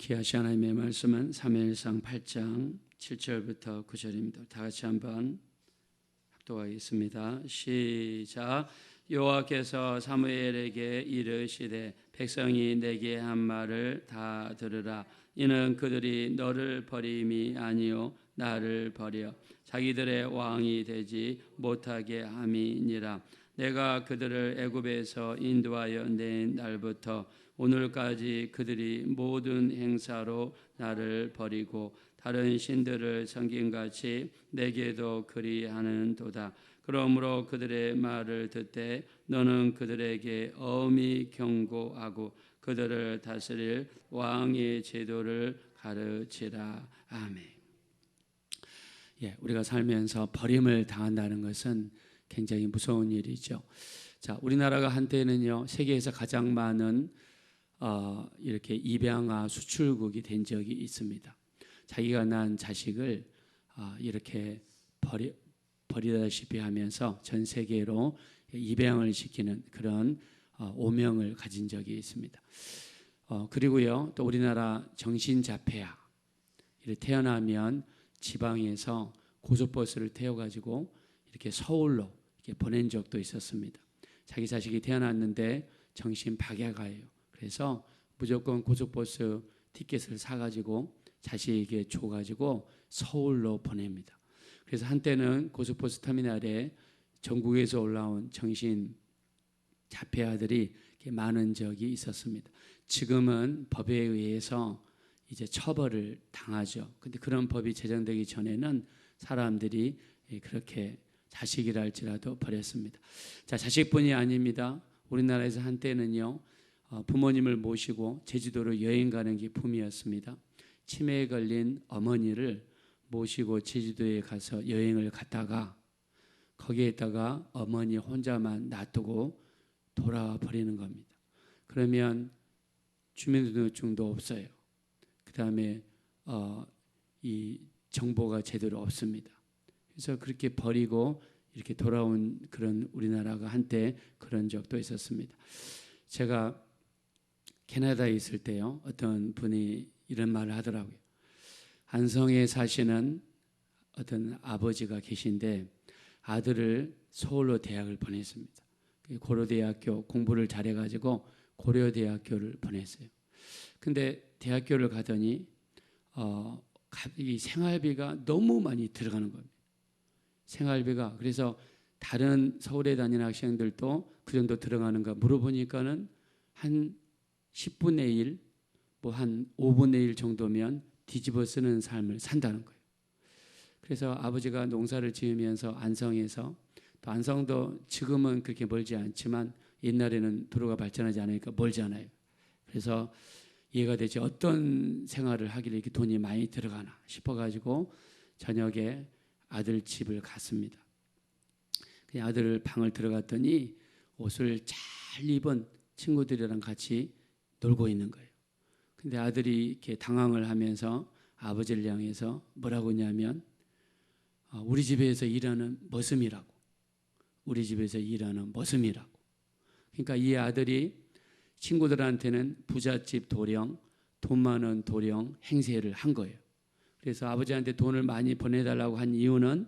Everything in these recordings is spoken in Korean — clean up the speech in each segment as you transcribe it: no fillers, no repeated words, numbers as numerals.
귀하신 하나님의 말씀은 사무엘상 8장 7절부터 9절입니다. 다 같이 한번 합독하겠습니다. 시작. 여호와께서 사무엘에게 이르시되 백성이 내게 한 말을 다 들으라. 이는 그들이 너를 버림이 아니요 나를 버려 자기들의 왕이 되지 못하게 함이니라. 내가 그들을 애굽에서 인도하여 낸 날부터 오늘까지 그들이 모든 행사로 나를 버리고 다른 신들을 섬김같이 내게도 그리하는도다. 그러므로 그들의 말을 듣되 너는 그들에게 엄히 경고하고 그들을 다스릴 왕의 제도를 가르치라. 아멘. 우리가 살면서 버림을 당한다는 것은 굉장히 무서운 일이죠. 자, 우리나라가 한때는요 세계에서 가장 많은 이렇게 입양아 수출국이 된 적이 있습니다. 자기가 낳은 자식을 이렇게 버리다시피 하면서 전 세계로 입양을 시키는 그런 오명을 가진 적이 있습니다. 그리고요 또 우리나라 정신자폐아 태어나면 지방에서 고속버스를 태워가지고 이렇게 서울로 이렇게 보낸 적도 있었습니다. 자기 자식이 태어났는데 정신박약아예요. 그래서 무조건 고속버스 티켓을 사가지고 자식에게 줘가지고 서울로 보냅니다. 그래서 한때는 고속버스 터미널에 전국에서 올라온 정신 자폐아들이 많은 적이 있었습니다. 지금은 법에 의해서 이제 처벌을 당하죠. 근데 그런 법이 제정되기 전에는 사람들이 그렇게 자식이라 할지라도 버렸습니다. 자, 자식뿐이 아닙니다. 우리나라에서 한때는요 부모님을 모시고 제주도로 여행 가는 게 붐이었습니다. 치매에 걸린 어머니를 모시고 제주도에 가서 여행을 갔다가 거기에다가 어머니 혼자만 놔두고 돌아와 버리는 겁니다. 그러면 주민등록증도 없어요. 그 다음에 이 정보가 제대로 없습니다. 그래서 그렇게 버리고 이렇게 돌아온 그런 우리나라가 한때 그런 적도 있었습니다. 제가 캐나다에 있을 때요 어떤 분이 이런 말을 하더라고요. 안성에 사시는 어떤 아버지가 계신데 아들을 서울로 대학을 보냈습니다. 고려대학교 공부를 잘해가지고 고려대학교를 보냈어요. 근데 대학교를 가더니 이 생활비가 너무 많이 들어가는 겁니다. 생활비가. 그래서 다른 서울에 다니는 학생들도 그 정도 들어가는가 물어보니까는 한 10분의 1, 뭐 한 5분의 1 정도면 뒤집어 쓰는 삶을 산다는 거예요. 그래서 아버지가 농사를 지으면서 안성에서, 또 안성도 지금은 그렇게 멀지 않지만 옛날에는 도로가 발전하지 않으니까 멀잖아요. 그래서 이해가 되지 어떤 생활을 하길래 이렇게 돈이 많이 들어가나 싶어가지고 저녁에 아들 집을 갔습니다. 그냥 아들 방을 들어갔더니 옷을 잘 입은 친구들이랑 같이 놀고 있는 거예요. 근데 아들이 이렇게 당황을 하면서 아버지를 향해서 뭐라고 하냐면 우리 집에서 일하는 머슴이라고. 우리 집에서 일하는 머슴이라고. 그러니까 이 아들이 친구들한테는 부잣집 도령, 돈 많은 도령 행세를 한 거예요. 그래서 아버지한테 돈을 많이 보내달라고 한 이유는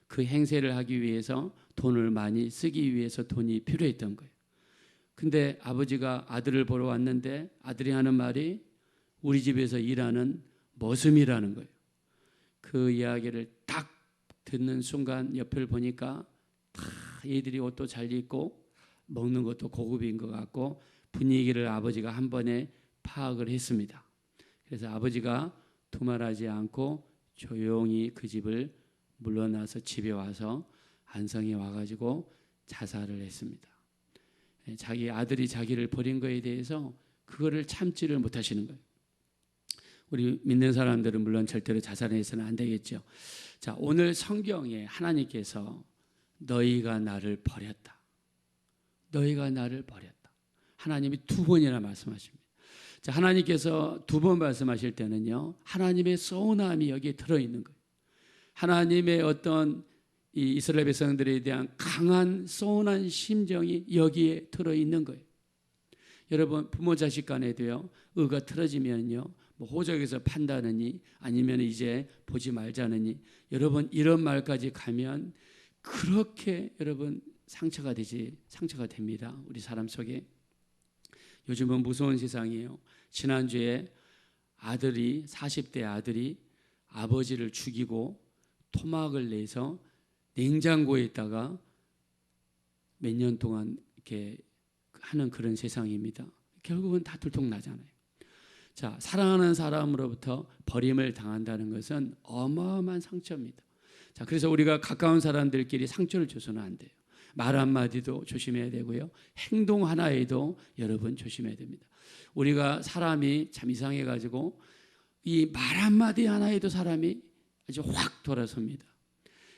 그 행세를 하기 위해서 돈을 많이 쓰기 위해서 돈이 필요했던 거예요. 근데 아버지가 아들을 보러 왔는데 아들이 하는 말이 우리 집에서 일하는 머슴이라는 거예요. 그 이야기를 딱 듣는 순간 옆을 보니까 다 얘들이 옷도 잘 입고 먹는 것도 고급인 것 같고 분위기를 아버지가 한 번에 파악을 했습니다. 그래서 아버지가 두말하지 않고 조용히 그 집을 물러나서 집에 와서 안성에 와가지고 자살을 했습니다. 자기 아들이 자기를 버린 거에 대해서 그거를 참지를 못하시는 거예요. 우리 믿는 사람들은 물론 절대로 자살해서는 안 되겠죠. 자, 오늘 성경에 하나님께서 너희가 나를 버렸다. 너희가 나를 버렸다. 하나님이 두 번이나 말씀하십니다. 자, 하나님께서 두 번 말씀하실 때는요, 하나님의 서운함이 여기에 들어있는 거예요. 하나님의 어떤 이 이스라엘 백성들에 대한 강한 서운한 심정이 여기에 들어있는 거예요. 여러분 부모 자식 간에도요 의가 틀어지면요 뭐 호적에서 판다느니 아니면 이제 보지 말자느니, 여러분 이런 말까지 가면 그렇게 여러분 상처가 됩니다. 우리 사람 속에. 요즘은 무서운 세상이에요. 지난주에 40대 아들이 아버지를 죽이고 토막을 내서 냉장고에 있다가 몇 년 동안 이렇게 하는 그런 세상입니다. 결국은 다 들통나잖아요. 자, 사랑하는 사람으로부터 버림을 당한다는 것은 어마어마한 상처입니다. 자, 그래서 우리가 가까운 사람들끼리 상처를 줘서는 안 돼요. 말 한마디도 조심해야 되고요. 행동 하나에도 여러분 조심해야 됩니다. 우리가 사람이 참 이상해가지고 이 말 한마디 하나에도 사람이 아주 확 돌아섭니다.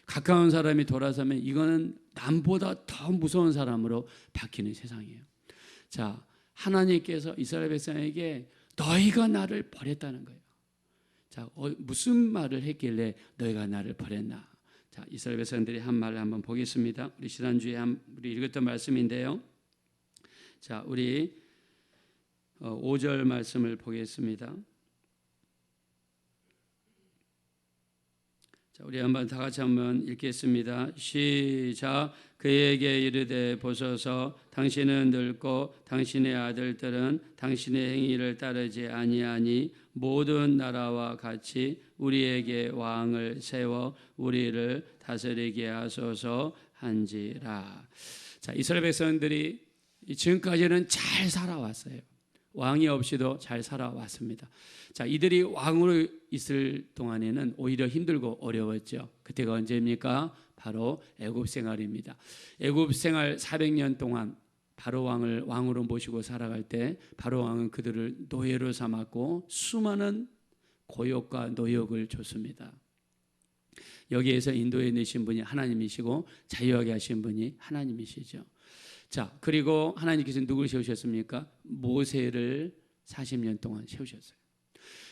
가까운 사람이 돌아서면 이거는 남보다 더 무서운 사람으로 바뀌는 세상이에요. 자, 하나님께서 이스라엘 백성에게 너희가 나를 버렸다는 거예요. 자, 무슨 말을 했길래 너희가 나를 버렸나? 자, 이스라엘 백성들이 한 말을 한번 보겠습니다. 우리 지난주에 우리 읽었던 말씀인데요. 자, 우리 5절 말씀을 보겠습니다. 자, 우리 한번 다 같이 한번 읽겠습니다. 시작. 그에게 이르되 보소서, 당신은 늙고 당신의 아들들은 당신의 행위를 따르지 아니하니 모든 나라와 같이 우리에게 왕을 세워 우리를 다스리게 하소서 한지라. 자, 이스라엘 백성들이 지금까지는 잘 살아왔어요. 왕이 없이도 잘 살아왔습니다. 자, 이들이 왕으로 있을 동안에는 오히려 힘들고 어려웠죠. 그때가 언제입니까? 바로 애굽 생활입니다. 애굽 생활 400년 동안 바로 왕을 왕으로 모시고 살아갈 때 바로 왕은 그들을 노예로 삼았고 수많은 고역과 노역을 줬습니다. 여기에서 인도해 내신 분이 하나님이시고 자유하게 하신 분이 하나님이시죠. 자, 그리고 하나님께서 누굴 세우셨습니까? 모세를 40년 동안 세우셨어요.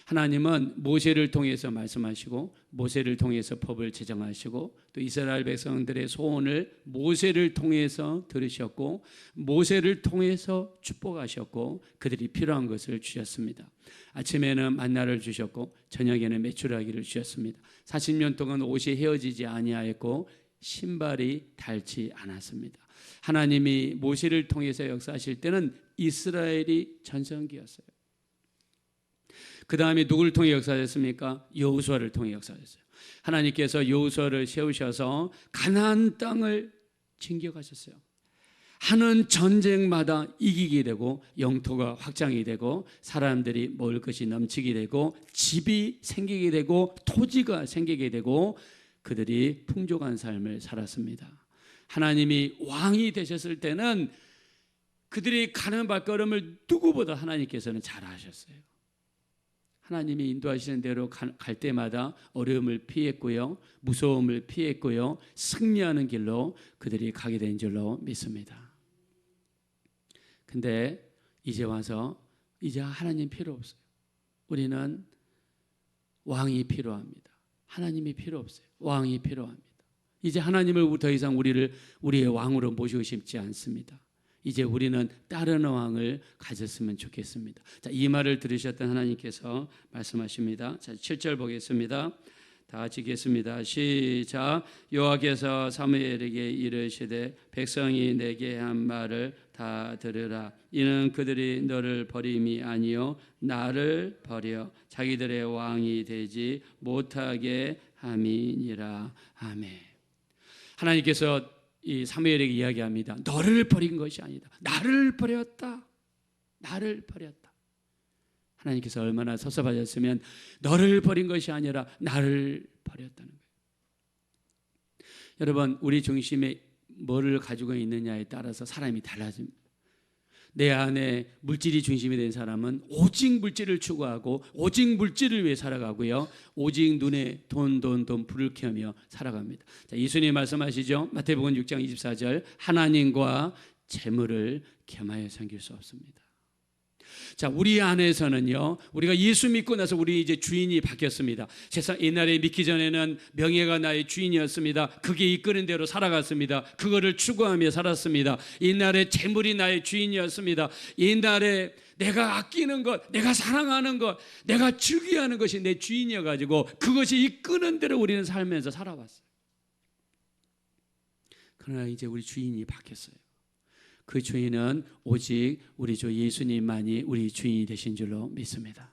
하나님은 모세를 통해서 말씀하시고 모세를 통해서 법을 제정하시고 또 이스라엘 백성들의 소원을 모세를 통해서 들으셨고 모세를 통해서 축복하셨고 그들이 필요한 것을 주셨습니다. 아침에는 만나를 주셨고 저녁에는 메추라기를 주셨습니다. 40년 동안 옷이 헤어지지 아니하였고 신발이 닳지 않았습니다. 하나님이 모세를 통해서 역사하실 때는 이스라엘이 전성기였어요. 그 다음에 누구를 통해 역사하셨습니까? 여호수아를 통해 역사하셨어요. 하나님께서 여호수아를 세우셔서 가나안 땅을 진격하셨어요. 하는 전쟁마다 이기게 되고 영토가 확장이 되고 사람들이 먹을 것이 넘치게 되고 집이 생기게 되고 토지가 생기게 되고 그들이 풍족한 삶을 살았습니다. 하나님이 왕이 되셨을 때는 그들이 가는 발걸음을 누구보다 하나님께서는 잘 아셨어요. 하나님이 인도하시는 대로 갈 때마다 어려움을 피했고요, 무서움을 피했고요, 승리하는 길로 그들이 가게 된 줄로 믿습니다. 근데 이제 와서 이제 하나님 필요 없어요. 우리는 왕이 필요합니다. 하나님이 필요 없어요. 왕이 필요합니다. 이제 하나님을 더 이상 우리의 왕으로 모시고 싶지 않습니다. 이제 우리는 다른 왕을 가졌으면 좋겠습니다. 자, 이 말을 들으셨던 하나님께서 말씀하십니다. 자, 7절 보겠습니다. 다 같이 읽겠습니다. 시작. 여호와께서 사무엘에게 이르시되 백성이 내게 한 말을 다 들으라. 이는 그들이 너를 버림이 아니요 나를 버려 자기들의 왕이 되지 못하게 함이니라. 아멘. 하나님께서 이 사무엘에게 이야기합니다. 너를 버린 것이 아니다. 나를 버렸다. 나를 버렸다. 하나님께서 얼마나 섭섭하셨으면 너를 버린 것이 아니라 나를 버렸다는 거예요. 여러분, 우리 중심에 뭐를 가지고 있느냐에 따라서 사람이 달라집니다. 내 안에 물질이 중심이 된 사람은 오직 물질을 추구하고 오직 물질을 위해 살아가고요, 오직 눈에 돈 불을 켜며 살아갑니다. 자, 예수님 말씀하시죠. 마태복음 6장 24절 하나님과 재물을 겸하여 섬길 수 없습니다. 자, 우리 안에서는요, 우리가 예수 믿고 나서 우리 이제 주인이 바뀌었습니다. 세상 옛날에 믿기 전에는 명예가 나의 주인이었습니다. 그게 이끄는 대로 살아갔습니다. 그거를 추구하며 살았습니다. 옛날에 재물이 나의 주인이었습니다. 옛날에 내가 아끼는 것, 내가 사랑하는 것, 내가 즐겨하는 것이 내 주인이어가지고 그것이 이끄는 대로 우리는 살면서 살아왔어요. 그러나 이제 우리 주인이 바뀌었어요. 그 주인은 오직 우리 주 예수님만이 우리 주인이 되신 줄로 믿습니다.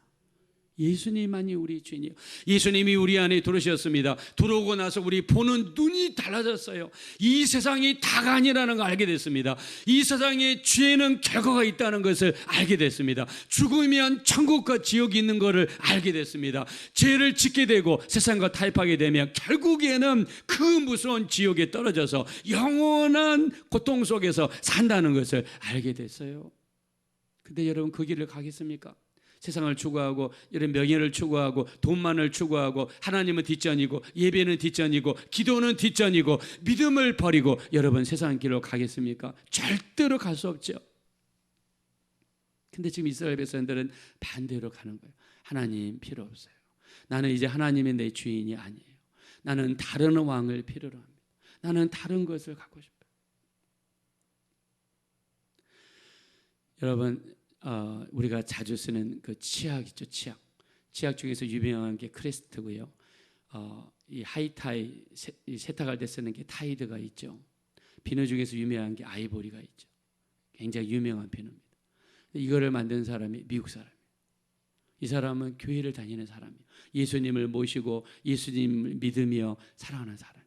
예수님만이 우리 주인이에요. 예수님이 우리 안에 들어오셨습니다. 들어오고 나서 우리 보는 눈이 달라졌어요. 이 세상이 다가 아니라는 걸 알게 됐습니다. 이 세상에 죄는 결과가 있다는 것을 알게 됐습니다. 죽으면 천국과 지옥이 있는 것을 알게 됐습니다. 죄를 짓게 되고 세상과 타협하게 되면 결국에는 그 무서운 지옥에 떨어져서 영원한 고통 속에서 산다는 것을 알게 됐어요. 근데 여러분 그 길을 가겠습니까? 세상을 추구하고 이런 명예를 추구하고 돈만을 추구하고 하나님은 뒷전이고 예배는 뒷전이고 기도는 뒷전이고 믿음을 버리고 여러분 세상 길로 가겠습니까? 절대로 갈 수 없죠. 근데 지금 이스라엘 백성들은 반대로 가는 거예요. 하나님 필요 없어요. 나는 이제 하나님이 내 주인이 아니에요. 나는 다른 왕을 필요로 합니다. 나는 다른 것을 갖고 싶어요. 여러분 우리가 자주 쓰는 그 치약 있죠, 치약. 치약 중에서 유명한 게 크레스트고요. 이 하이타이 세탁할 때 쓰는 게 타이드가 있죠. 비누 중에서 유명한 게 아이보리가 있죠. 굉장히 유명한 비누입니다. 이거를 만든 사람이 미국 사람이에요. 이 사람은 교회를 다니는 사람이에요. 예수님을 모시고 예수님을 믿으며 사랑하는 사람.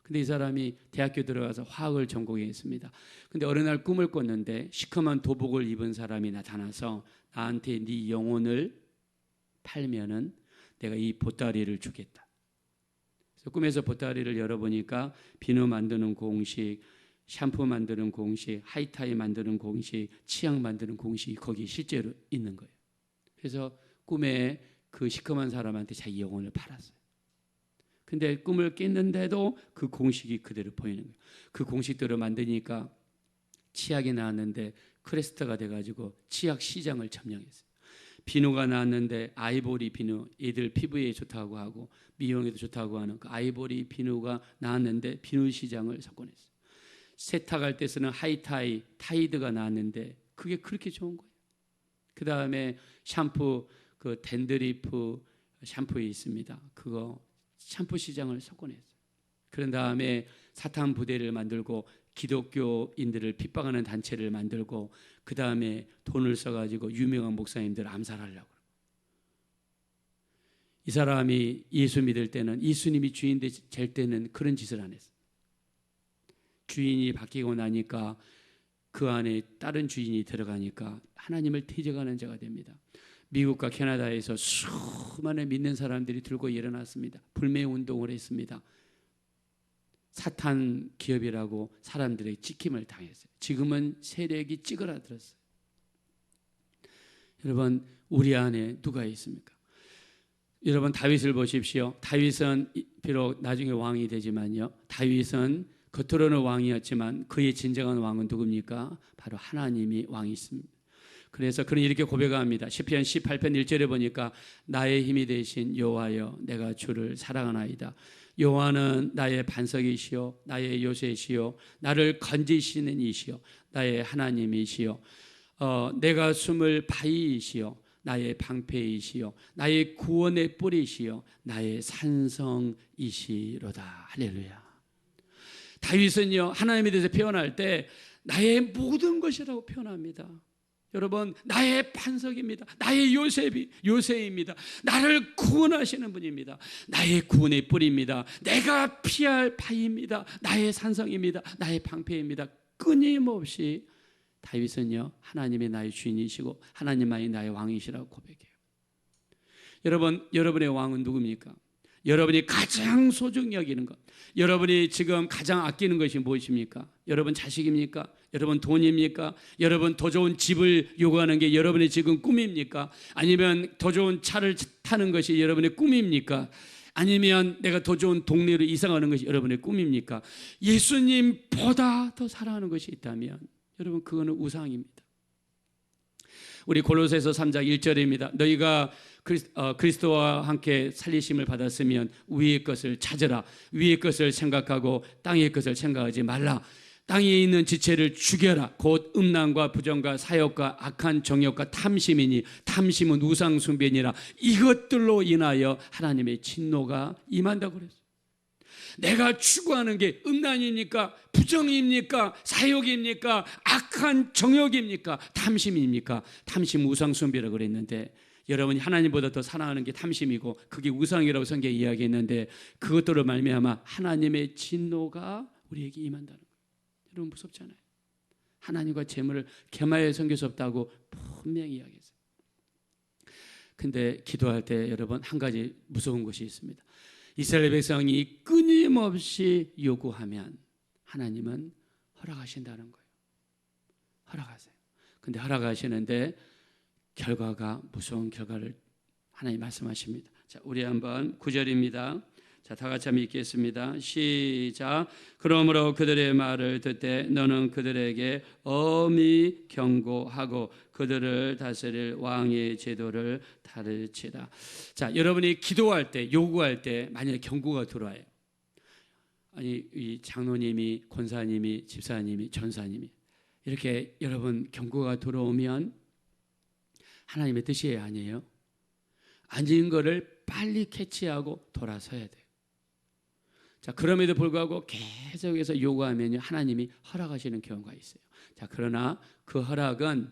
근데 이 사람이 대학교 들어가서 화학을 전공했습니다. 근데 어느 날 꿈을 꿨는데 시커먼 도복을 입은 사람이 나타나서 나한테 네 영혼을 팔면은 내가 이 보따리를 주겠다. 그래서 꿈에서 보따리를 열어보니까 비누 만드는 공식, 샴푸 만드는 공식, 하이타이 만드는 공식, 치약 만드는 공식이 거기 실제로 있는 거예요. 그래서 꿈에 그 시커먼 사람한테 자기 영혼을 팔았어요. 근데 꿈을 깼는데도 그 공식이 그대로 보이는 거예요. 그 공식대로 만드니까 치약이 나왔는데 크레스트가 돼가지고 치약 시장을 점령했어요. 비누가 나왔는데 아이보리 비누, 애들 피부에 좋다고 하고 미용에도 좋다고 하는 그 아이보리 비누가 나왔는데 비누 시장을 석권했어요. 세탁할 때 쓰는 하이타이, 타이드가 나왔는데 그게 그렇게 좋은 거예요. 그 다음에 샴푸, 그 댄드리프 샴푸 있습니다. 그거 샴푸 시장을 석권했어요. 그런 다음에 사탄 부대를 만들고 기독교인들을 핍박하는 단체를 만들고 그 다음에 돈을 써가지고 유명한 목사님들 암살하려고. 이 사람이 예수 믿을 때는 예수님이 주인 될 때는 그런 짓을 안 했어요. 주인이 바뀌고 나니까 그 안에 다른 주인이 들어가니까 하나님을 대적하는 자가 됩니다. 미국과 캐나다에서 수많은 믿는 사람들이 들고 일어났습니다. 불매 운동을 했습니다. 사탄 기업이라고 사람들에게 찍힘을 당했어요. 지금은 세력이 찌그러들었어요. 여러분 우리 안에 누가 있습니까? 여러분 다윗을 보십시오. 다윗은 비록 나중에 왕이 되지만요. 다윗은 겉으로는 왕이었지만 그의 진정한 왕은 누굽니까? 바로 하나님이 왕이십니다. 그래서 그는 이렇게 고백합니다. 시편 18편 1절에 보니까 나의 힘이 되신 여호와여 내가 주를 사랑하나이다. 여호와는 나의 반석이시요 나의 요새시요 나를 건지시는 이시요 나의 하나님이시요 내가 숨을 바위이시요 나의 방패이시요 나의 구원의 뿌리시요 나의 산성이시로다. 할렐루야. 다윗은요 하나님에 대해서 표현할 때 나의 모든 것이라고 표현합니다. 여러분 나의 반석입니다. 나의 요새입니다. 나를 구원하시는 분입니다. 나의 구원의 뿌리입니다. 내가 피할 바위입니다. 나의 산성입니다. 나의 방패입니다. 끊임없이 다윗은요 하나님이 나의 주인이시고 하나님만이 나의 왕이시라고 고백해요. 여러분 여러분의 왕은 누굽니까? 여러분이 가장 소중히 여기는 것, 여러분이 지금 가장 아끼는 것이 무엇입니까? 여러분 자식입니까? 여러분 돈입니까? 여러분 더 좋은 집을 요구하는 게 여러분의 지금 꿈입니까? 아니면 더 좋은 차를 타는 것이 여러분의 꿈입니까? 아니면 내가 더 좋은 동네로 이사가는 것이 여러분의 꿈입니까? 예수님보다 더 사랑하는 것이 있다면 여러분 그거는 우상입니다. 우리 골로새서 3장 1절입니다. 너희가 그리스도와 함께 살리심을 받았으면 위의 것을 찾으라. 위의 것을 생각하고 땅의 것을 생각하지 말라. 땅에 있는 지체를 죽여라. 곧 음란과 부정과 사욕과 악한 정욕과 탐심이니 탐심은 우상 숭배니라. 이것들로 인하여 하나님의 진노가 임한다고 그랬어요. 내가 추구하는 게 음란입니까? 부정입니까? 사욕입니까? 악한 정욕입니까? 탐심입니까? 탐심 우상 숭배라고 그랬는데, 여러분이 하나님보다 더 사랑하는 게 탐심이고 그게 우상이라고 성경에 이야기했는데, 그것들로 말미암아 하나님의 진노가 우리에게 임한다는 거예요. 여러분 무섭잖아요. 하나님과 재물을 개마에 섬길 수 없다고 분명히 이야기했어요. 근데 기도할 때 여러분 한 가지 무서운 것이 있습니다. 이스라엘 백성이 끊임없이 요구하면 하나님은 허락하신다는 거예요. 허락하세요. 근데 허락하시는데 결과가 무서운 결과를 하나님 말씀하십니다. 자, 우리 한번 9절입니다. 자, 다 같이 한번 읽겠습니다. 시작. 그러므로 그들의 말을 듣되 너는 그들에게 엄히 경고하고 그들을 다스릴 왕의 제도를 가르치라. 자, 여러분이 기도할 때, 요구할 때 만약에 경고가 들어와요. 아니, 이 장로님이, 권사님이, 집사님이, 전사님이 이렇게 여러분 경고가 들어오면 하나님의 뜻이에요, 아니에요? 아닌 거를 빨리 캐치하고 돌아서야 돼요. 자, 그럼에도 불구하고 계속해서 요구하면 하나님이 허락하시는 경우가 있어요. 자, 그러나 그 허락은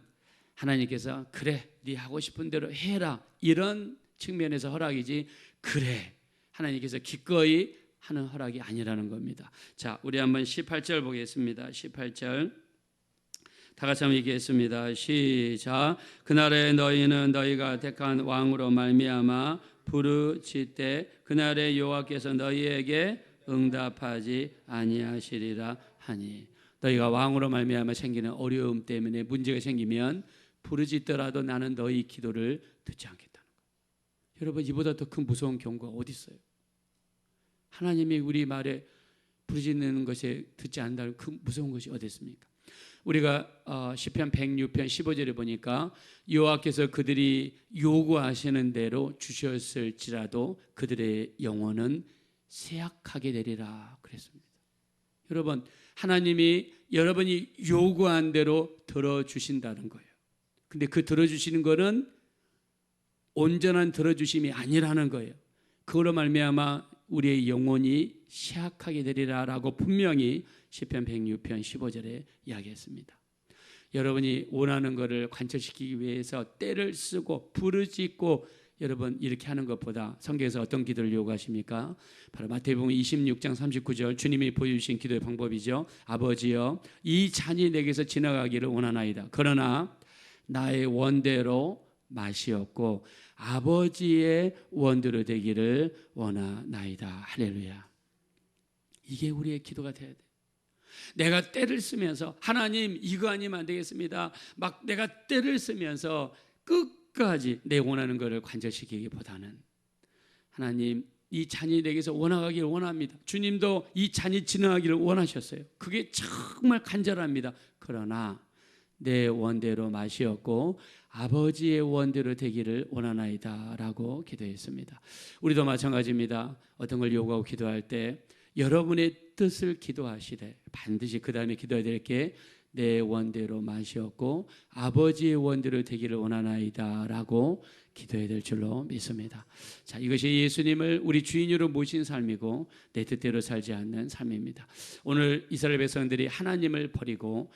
하나님께서 그래, 네 하고 싶은 대로 해라 이런 측면에서 허락이지, 그래 하나님께서 기꺼이 하는 허락이 아니라는 겁니다. 자, 우리 한번 18절 보겠습니다. 18절 다 같이 한번 얘기했습니다. 시작. 그날에 너희는 너희가 택한 왕으로 말미암아 부르짖되 그날에 여호와께서 너희에게 응답하지 아니하시리라 하니. 너희가 왕으로 말미암아 생기는 어려움 때문에 문제가 생기면 부르짖더라도 나는 너희 기도를 듣지 않겠다는 거예요. 여러분, 이보다 더 큰 무서운 경고가 어디 있어요? 하나님이 우리 말에 부르짖는 것에 듣지 않는다는 그 무서운 것이 어디 있습니까? 우리가 시편 106편 15절에 보니까 여호와께서 그들이 요구하시는 대로 주셨을지라도 그들의 영혼은 쇠약하게 되리라 그랬습니다. 여러분, 하나님이 여러분이 요구한 대로 들어주신다는 거예요. 근데 그 들어주시는 거는 온전한 들어주심이 아니라는 거예요. 그걸로 말미암아 우리의 영혼이 쇠약하게 되리라라고 분명히 시편 106편 15절에 이야기했습니다. 여러분이 원하는 것을 관철시키기 위해서 때를 쓰고 부르짖고 여러분 이렇게 하는 것보다 성경에서 어떤 기도를 요구하십니까? 바로 마태복음 26장 39절 주님이 보여주신 기도의 방법이죠. 아버지여, 이 잔이 내게서 지나가기를 원하나이다. 그러나 나의 원대로 마시옵고 아버지의 원대로 되기를 원하나이다. 할렐루야. 이게 우리의 기도가 돼야 돼. 내가 때를 쓰면서 하나님 이거 아니면 안 되겠습니다. 막 내가 때를 쓰면서 끝까지 내 원하는 것을 관철시키기보다는 하나님 이 잔이 내게서 원하기를 원합니다. 주님도 이 잔이 지나가기를 원하셨어요. 그게 정말 간절합니다. 그러나 내 원대로 마시었고 아버지의 원대로 되기를 원하나이다 라고 기도했습니다. 우리도 마찬가지입니다. 어떤 걸 요구하고 기도할 때 여러분의 뜻을 기도하시되 반드시 그 다음에 기도해야 될 게 내 원대로 마시었고 아버지의 원대로 되기를 원하나이다 라고 기도해야 될 줄로 믿습니다. 자, 이것이 예수님을 우리 주인으로 모신 삶이고 내 뜻대로 살지 않는 삶입니다. 오늘 이스라엘 백성들이 하나님을 버리고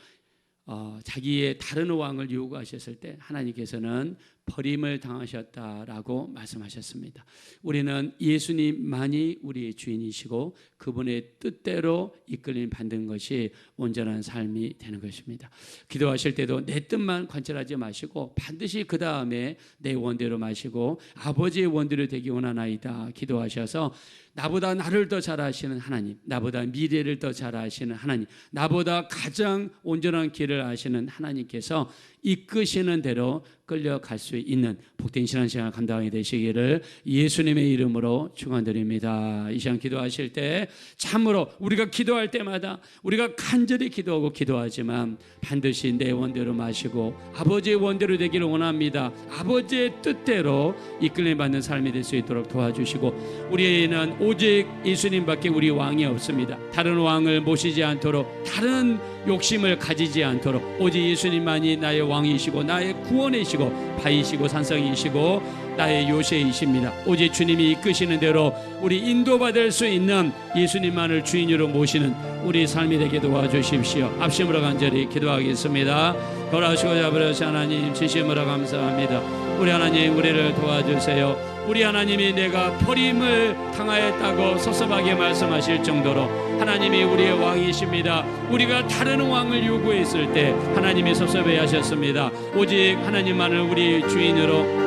자기의 다른 왕을 요구하셨을 때 하나님께서는 버림을 당하셨다라고 말씀하셨습니다. 우리는 예수님만이 우리의 주인이시고 그분의 뜻대로 이끌림 받는 것이 온전한 삶이 되는 것입니다. 기도하실 때도 내 뜻만 관찰하지 마시고 반드시 그 다음에 내 원대로 마시고 아버지의 원대로 되기 원하나이다 기도하셔서 나보다 나를 더 잘 아시는 하나님, 나보다 미래를 더 잘 아시는 하나님, 나보다 가장 온전한 길을 아시는 하나님께서 이끄시는 대로 끌려갈 수 있는 복된 신앙생활 감당하게 되시기를 예수님의 이름으로 축원드립니다. 이 시간 기도하실 때 참으로 우리가 기도할 때마다 우리가 간절히 기도하고 기도하지만 반드시 내 원대로 마시고 아버지의 원대로 되기를 원합니다. 아버지의 뜻대로 이끌림 받는 삶이 될 수 있도록 도와주시고, 우리는 오직 예수님밖에 우리 왕이 없습니다. 다른 왕을 모시지 않도록, 다른 욕심을 가지지 않도록 오직 예수님만이 나의 왕이시고 나의 구원이시고 바위시고 산성이시고 나의 요새이십니다. 오직 주님이 이끄시는 대로 우리 인도받을 수 있는 예수님만을 주인으로 모시는 우리 삶이 되게 도와주십시오. 합심으로 간절히 기도하겠습니다. 걸어오시고 잡으려신 하나님, 진심으로 감사합니다. 우리 하나님, 우리를 도와주세요. 우리 하나님이 내가 버림을 당하였다고 섭섭하게 말씀하실 정도로 하나님이 우리의 왕이십니다. 우리가 다른 왕을 요구했을 때 하나님이 섭섭해 하셨습니다. 오직 하나님만을 우리 주인으로,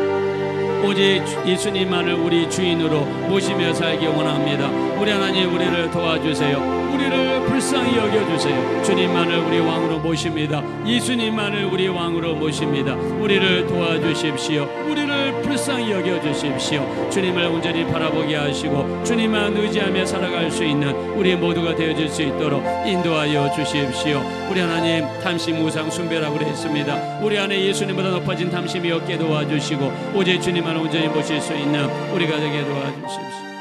오직 예수님만을 우리 주인으로 모시며 살기 원합니다. 우리 하나님, 우리를 도와주세요. 우리를 불쌍히 여겨주세요. 주님만을 우리 왕으로 모십니다. 예수님만을 우리 왕으로 모십니다. 우리를 도와주십시오. 우리를 불쌍히 여겨주십시오. 주님을 온전히 바라보게 하시고 주님만 의지하며 살아갈 수 있는 우리 모두가 되어줄 수 있도록 인도하여 주십시오. 우리 하나님, 탐심 우상 숭배라고 그랬습니다. 우리 안에 예수님보다 높아진 탐심이 없게 도와주시고 오직 주님만 온전히 모실 수 있는 우리가 되게 도와주십시오.